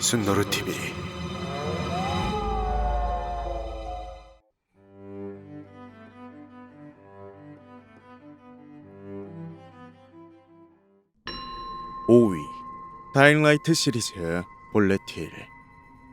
순노루 TV. (5위) 다잉라이트 시리즈 볼레틸.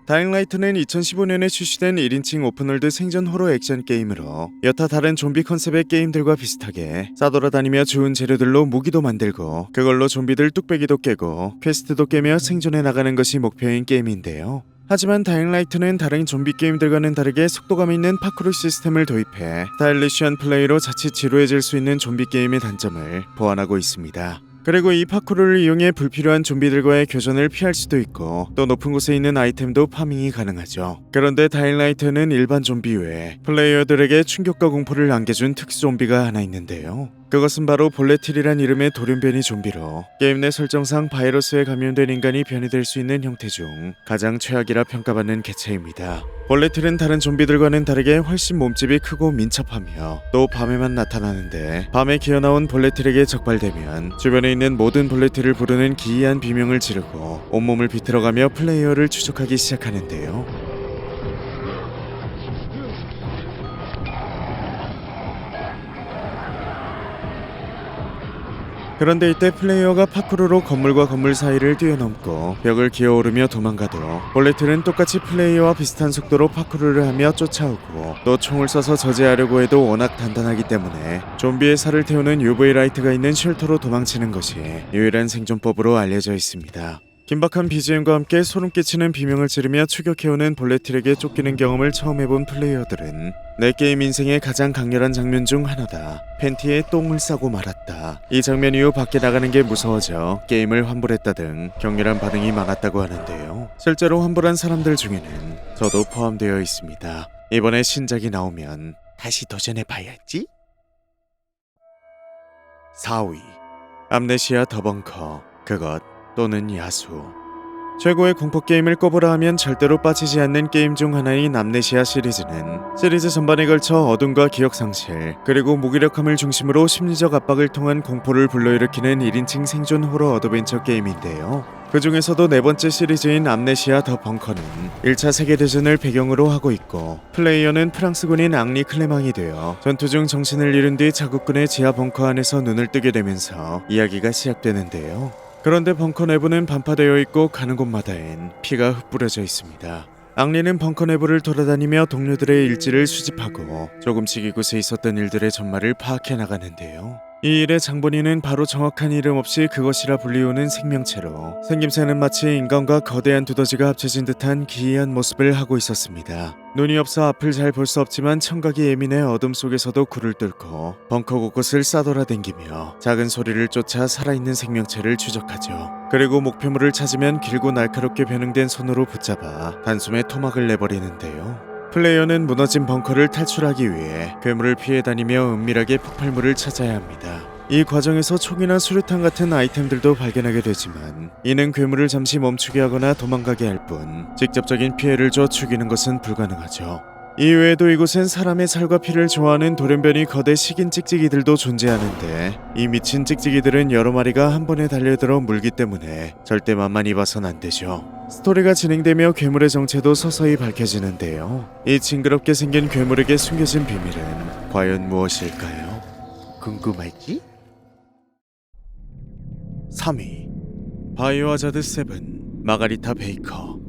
다잉라이트는 2015년에 출시된 1인칭 오픈월드 생존 호러 액션 게임으로 여타 다른 좀비 컨셉의 게임들과 비슷하게 싸돌아다니며 주운 재료들로 무기도 만들고 그걸로 좀비들 뚝배기도 깨고 퀘스트도 깨며 생존해 나가는 것이 목표인 게임인데요. 하지만 다잉라이트는 다른 좀비 게임들과는 다르게 속도감 있는 파쿠르 시스템을 도입해 스타일리시한 플레이로 자칫 지루해질 수 있는 좀비 게임의 단점을 보완하고 있습니다. 그리고 이 파쿠르를 이용해 불필요한 좀비들과의 교전을 피할 수도 있고 또 높은 곳에 있는 아이템도 파밍이 가능하죠. 그런데 다잉라이트는 일반 좀비 외에 플레이어들에게 충격과 공포를 안겨준 특수 좀비가 하나 있는데요. 그것은 바로 볼레틸이란 이름의 돌연변이 좀비로 게임 내 설정상 바이러스에 감염된 인간이 변이 될 수 있는 형태 중 가장 최악이라 평가받는 개체입니다. 볼레틸은 다른 좀비들과는 다르게 훨씬 몸집이 크고 민첩하며 또 밤에만 나타나는데 밤에 기어나온 볼레틸에게 적발되면 주변에 있는 모든 볼레틸을 부르는 기이한 비명을 지르고 온몸을 비틀어가며 플레이어를 추적하기 시작하는데요. 그런데 이때 플레이어가 파쿠르로 건물과 건물 사이를 뛰어넘고 벽을 기어오르며 도망가도 볼레틸은 똑같이 플레이어와 비슷한 속도로 파쿠르를 하며 쫓아오고 또 총을 쏴서 저지하려고 해도 워낙 단단하기 때문에 좀비의 살을 태우는 UV 라이트가 있는 쉘터로 도망치는 것이 유일한 생존법으로 알려져 있습니다. 긴박한 BGM과 함께 소름 끼치는 비명을 지르며 추격해오는 볼레틸에게 쫓기는 경험을 처음 해본 플레이어들은 내 게임 인생의 가장 강렬한 장면 중 하나다. 팬티에 똥을 싸고 말았다. 이 장면 이후 밖에 나가는 게 무서워져 게임을 환불했다 등 격렬한 반응이 많았다고 하는데요. 실제로 환불한 사람들 중에는 저도 포함되어 있습니다. 이번에 신작이 나오면 다시 도전해봐야지. 4위 암네시아 더 벙커. 그것 또는 야수. 최고의 공포게임을 꼽으라 하면 절대로 빠지지 않는 게임 중 하나인 암네시아 시리즈는 시리즈 전반에 걸쳐 어둠과 기억상실 그리고 무기력함을 중심으로 심리적 압박을 통한 공포를 불러일으키는 1인칭 생존 호러 어드벤처 게임인데요. 그 중에서도 네 번째 시리즈인 암네시아 더 벙커는 1차 세계대전을 배경으로 하고 있고 플레이어는 프랑스군인 앙리 클레망이 되어 전투 중 정신을 잃은 뒤 자국군의 지하 벙커 안에서 눈을 뜨게 되면서 이야기가 시작되는데요. 그런데 벙커 내부는 반파되어 있고 가는 곳마다엔 피가 흩뿌려져 있습니다. 앙리는 벙커 내부를 돌아다니며 동료들의 일지를 수집하고 조금씩 이곳에 있었던 일들의 전말을 파악해 나가는데요. 이 일의 장본인은 바로 정확한 이름 없이 그것이라 불리우는 생명체로 생김새는 마치 인간과 거대한 두더지가 합쳐진 듯한 기이한 모습을 하고 있었습니다. 눈이 없어 앞을 잘 볼 수 없지만 청각이 예민해 어둠 속에서도 굴을 뚫고 벙커 곳곳을 싸돌아댕기며 작은 소리를 쫓아 살아있는 생명체를 추적하죠. 그리고 목표물을 찾으면 길고 날카롭게 변형된 손으로 붙잡아 단숨에 토막을 내버리는데요. 플레이어는 무너진 벙커를 탈출하기 위해 괴물을 피해 다니며 은밀하게 폭발물을 찾아야 합니다. 이 과정에서 총이나 수류탄 같은 아이템들도 발견하게 되지만 이는 괴물을 잠시 멈추게 하거나 도망가게 할 뿐 직접적인 피해를 줘 죽이는 것은 불가능하죠. 이외에도 이곳엔 사람의 살과 피를 좋아하는 돌연변이 거대 식인 찍찍이들도 존재하는데 이 미친 찍찍이들은 여러 마리가 한 번에 달려들어 물기 때문에 절대 만만히 봐선 안 되죠. 스토리가 진행되며 괴물의 정체도 서서히 밝혀지는데요. 이 징그럽게 생긴 괴물에게 숨겨진 비밀은 과연 무엇일까요? 궁금하지? 3위 바이오하자드 7 마가리타 베이커.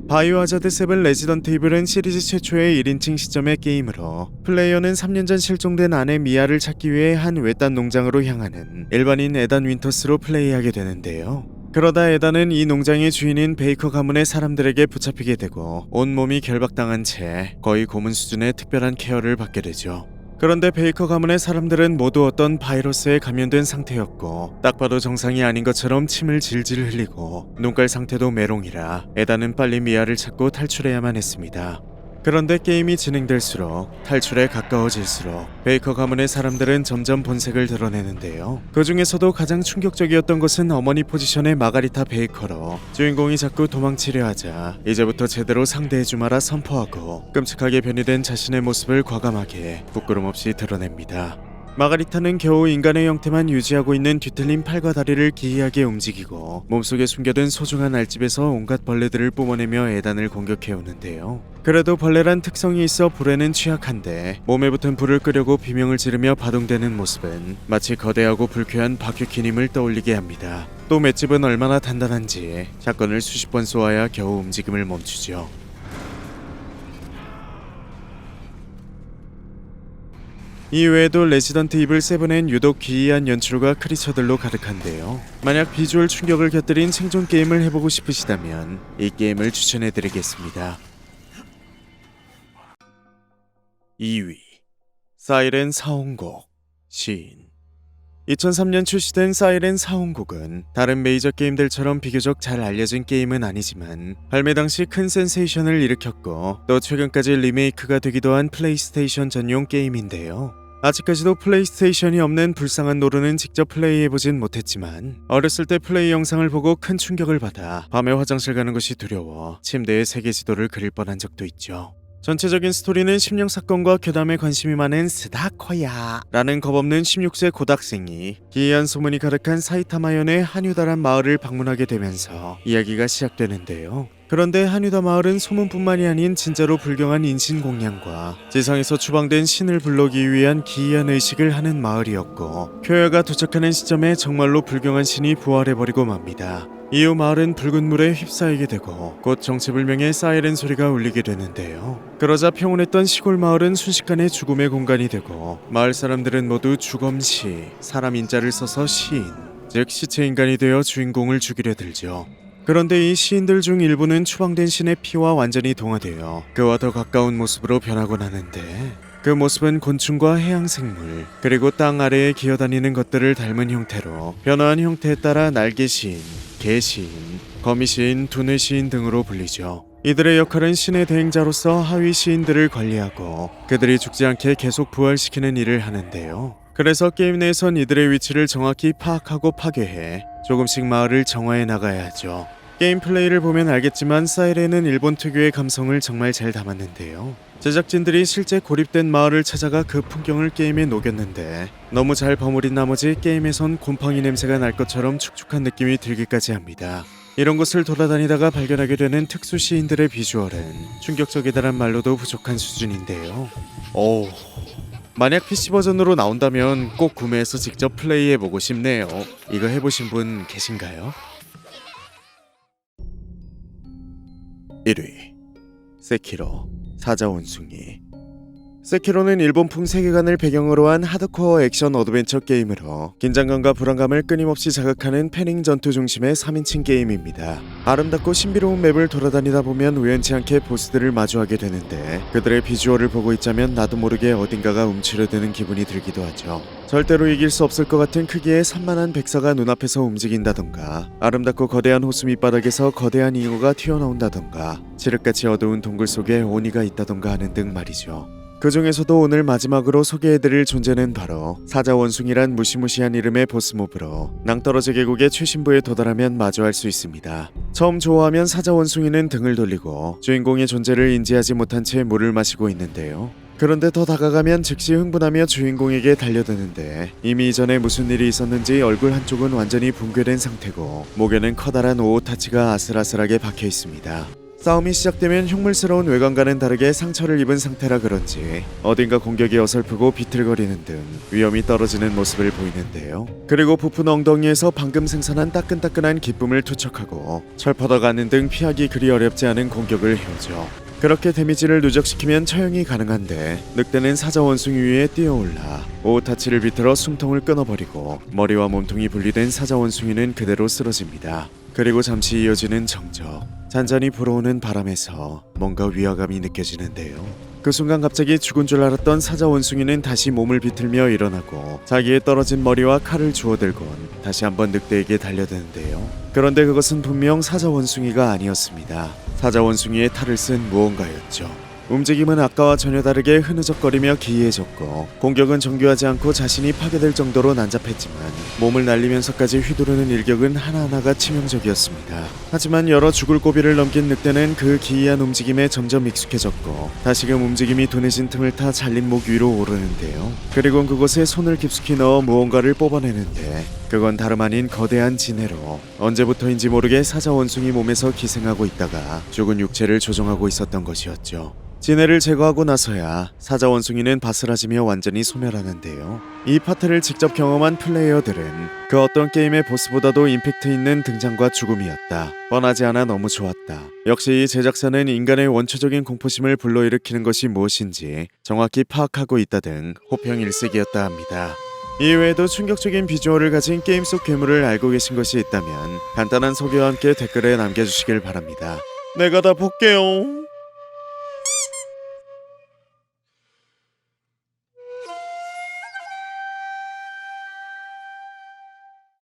바이오하자드 7 레지던트 이블은 시리즈 최초의 1인칭 시점의 게임으로 플레이어는 3년 전 실종된 아내 미아를 찾기 위해 한 외딴 농장으로 향하는 일반인 에단 윈터스로 플레이하게 되는데요. 그러다 에단은 이 농장의 주인인 베이커 가문의 사람들에게 붙잡히게 되고 온몸이 결박당한 채 거의 고문 수준의 특별한 케어를 받게 되죠. 그런데 베이커 가문의 사람들은 모두 어떤 바이러스에 감염된 상태였고 딱 봐도 정상이 아닌 것처럼 침을 질질 흘리고 눈깔 상태도 메롱이라 에단은 빨리 미아를 찾고 탈출해야만 했습니다. 그런데 게임이 진행될수록 탈출에 가까워질수록 베이커 가문의 사람들은 점점 본색을 드러내는데요. 그 중에서도 가장 충격적이었던 것은 어머니 포지션의 마가리타 베이커로 주인공이 자꾸 도망치려 하자 이제부터 제대로 상대해주마라 선포하고 끔찍하게 변이된 자신의 모습을 과감하게 부끄럼 없이 드러냅니다. 마가리타는 겨우 인간의 형태만 유지하고 있는 뒤틀린 팔과 다리를 기이하게 움직이고 몸속에 숨겨둔 소중한 알집에서 온갖 벌레들을 뿜어내며 애단을 공격해오는데요. 그래도 벌레란 특성이 있어 불에는 취약한데 몸에 붙은 불을 끄려고 비명을 지르며 바동되는 모습은 마치 거대하고 불쾌한 바퀴키님을 떠올리게 합니다. 또 맷집은 얼마나 단단한지 샷건을 수십 번 쏘아야 겨우 움직임을 멈추죠. 이외에도 레지던트 이블 7엔 유독 기이한 연출과 크리처들로 가득한데요. 만약 비주얼 충격을 곁들인 생존 게임을 해보고 싶으시다면 이 게임을 추천해드리겠습니다. 2위 사이렌 사홍곡 시인. 2003년 출시된 사이렌 사홍곡은 다른 메이저 게임들처럼 비교적 잘 알려진 게임은 아니지만 발매 당시 큰 센세이션을 일으켰고 또 최근까지 리메이크가 되기도 한 플레이스테이션 전용 게임인데요. 아직까지도 플레이스테이션이 없는 불쌍한 노루는 직접 플레이해보진 못했지만 어렸을 때 플레이 영상을 보고 큰 충격을 받아 밤에 화장실 가는 것이 두려워 침대에 세계 지도를 그릴 뻔한 적도 있죠. 전체적인 스토리는 심령 사건과 괴담에 관심이 많은 스다코야 라는 겁없는 16세 고등학생이 기이한 소문이 가득한 사이타마현의 한유다란 마을을 방문하게 되면서 이야기가 시작되는데요. 그런데 한유다 마을은 소문뿐만이 아닌 진짜로 불경한 인신공양과 지상에서 추방된 신을 불러기 위한 기이한 의식을 하는 마을이었고 표야가 도착하는 시점에 정말로 불경한 신이 부활해버리고 맙니다. 이후 마을은 붉은 물에 휩싸이게 되고 곧 정체불명의 사이렌 소리가 울리게 되는데요. 그러자 평온했던 시골 마을은 순식간에 죽음의 공간이 되고 마을 사람들은 모두 주검시, 사람 인자를 써서 시인, 즉 시체인간이 되어 주인공을 죽이려 들죠. 그런데 이 시인들 중 일부는 추방된 신의 피와 완전히 동화되어 그와 더 가까운 모습으로 변하곤 하는데 그 모습은 곤충과 해양생물 그리고 땅 아래에 기어다니는 것들을 닮은 형태로 변화한 형태에 따라 날개시인, 개시인, 거미시인, 두뇌시인 등으로 불리죠. 이들의 역할은 신의 대행자로서 하위 시인들을 관리하고 그들이 죽지 않게 계속 부활시키는 일을 하는데요. 그래서 게임 내에선 이들의 위치를 정확히 파악하고 파괴해 조금씩 마을을 정화해 나가야 하죠. 게임 플레이를 보면 알겠지만 사이렌은 일본 특유의 감성을 정말 잘 담았는데요. 제작진들이 실제 고립된 마을을 찾아가 그 풍경을 게임에 녹였는데 너무 잘 버무린 나머지 게임에선 곰팡이 냄새가 날 것처럼 축축한 느낌이 들기까지 합니다. 이런 곳을 돌아다니다가 발견하게 되는 특수 시인들의 비주얼은 충격적이다란 말로도 부족한 수준인데요. 만약 PC 버전으로 나온다면 꼭 구매해서 직접 플레이해보고 싶네요. 이거 해보신 분 계신가요? 1위 세키로 사자원숭이. 세키로는 일본풍 세계관을 배경으로 한 하드코어 액션 어드벤처 게임으로 긴장감과 불안감을 끊임없이 자극하는 패닝 전투 중심의 3인칭 게임입니다. 아름답고 신비로운 맵을 돌아다니다 보면 우연치 않게 보스들을 마주하게 되는데 그들의 비주얼을 보고 있자면 나도 모르게 어딘가가 움츠러드는 기분이 들기도 하죠. 절대로 이길 수 없을 것 같은 크기의 산만한 백사가 눈앞에서 움직인다던가 아름답고 거대한 호수 밑바닥에서 거대한 잉어가 튀어나온다던가 칠흑같이 어두운 동굴 속에 오니가 있다던가 하는 등 말이죠. 그 중에서도 오늘 마지막으로 소개해드릴 존재는 바로 사자원숭이란 무시무시한 이름의 보스몹으로 낭떠러지 계곡의 최신부에 도달하면 마주할 수 있습니다. 처음 조어하면 사자원숭이는 등을 돌리고 주인공의 존재를 인지하지 못한 채 물을 마시고 있는데요. 그런데 더 다가가면 즉시 흥분하며 주인공에게 달려드는데 이미 이전에 무슨 일이 있었는지 얼굴 한쪽은 완전히 붕괴된 상태고 목에는 커다란 오오타치가 아슬아슬하게 박혀 있습니다. 싸움이 시작되면 흉물스러운 외관과는 다르게 상처를 입은 상태라 그런지 어딘가 공격이 어설프고 비틀거리는 등 위험이 떨어지는 모습을 보이는데요. 그리고 부푼 엉덩이에서 방금 생산한 따끈따끈한 기쁨을 투척하고 철퍼덕하는 등 피하기 그리 어렵지 않은 공격을 해오죠. 그렇게 데미지를 누적시키면 처형이 가능한데 늑대는 사자원숭이 위에 뛰어올라 오타치를 비틀어 숨통을 끊어버리고 머리와 몸통이 분리된 사자원숭이는 그대로 쓰러집니다. 그리고 잠시 이어지는 정적, 잔잔히 불어오는 바람에서 뭔가 위화감이 느껴지는데요. 그 순간 갑자기 죽은 줄 알았던 사자원숭이는 다시 몸을 비틀며 일어나고 자기의 떨어진 머리와 칼을 주워들곤 다시 한번 늑대에게 달려드는데요. 그런데 그것은 분명 사자원숭이가 아니었습니다. 사자원숭이의 탈을 쓴 무언가였죠. 움직임은 아까와 전혀 다르게 흐느적거리며 기이해졌고 공격은 정교하지 않고 자신이 파괴될 정도로 난잡했지만 몸을 날리면서까지 휘두르는 일격은 하나하나가 치명적이었습니다. 하지만 여러 죽을 고비를 넘긴 늑대는 그 기이한 움직임에 점점 익숙해졌고 다시금 움직임이 둔해진 틈을 타 잘린 목 위로 오르는데요. 그리곤 그곳에 손을 깊숙이 넣어 무언가를 뽑아내는데 그건 다름 아닌 거대한 지네로 언제부터인지 모르게 사자 원숭이 몸에서 기생하고 있다가 죽은 육체를 조종하고 있었던 것이었죠. 지네를 제거하고 나서야 사자 원숭이는 바스라지며 완전히 소멸하는데요. 이 파트를 직접 경험한 플레이어들은 그 어떤 게임의 보스보다도 임팩트 있는 등장과 죽음이었다. 뻔하지 않아 너무 좋았다. 역시 이 제작사는 인간의 원초적인 공포심을 불러일으키는 것이 무엇인지 정확히 파악하고 있다 등 호평일색이었다 합니다. 이외에도 충격적인 비주얼을 가진 게임 속 괴물을 알고 계신 것이 있다면 간단한 소개와 함께 댓글에 남겨주시길 바랍니다. 내가 다 볼게요.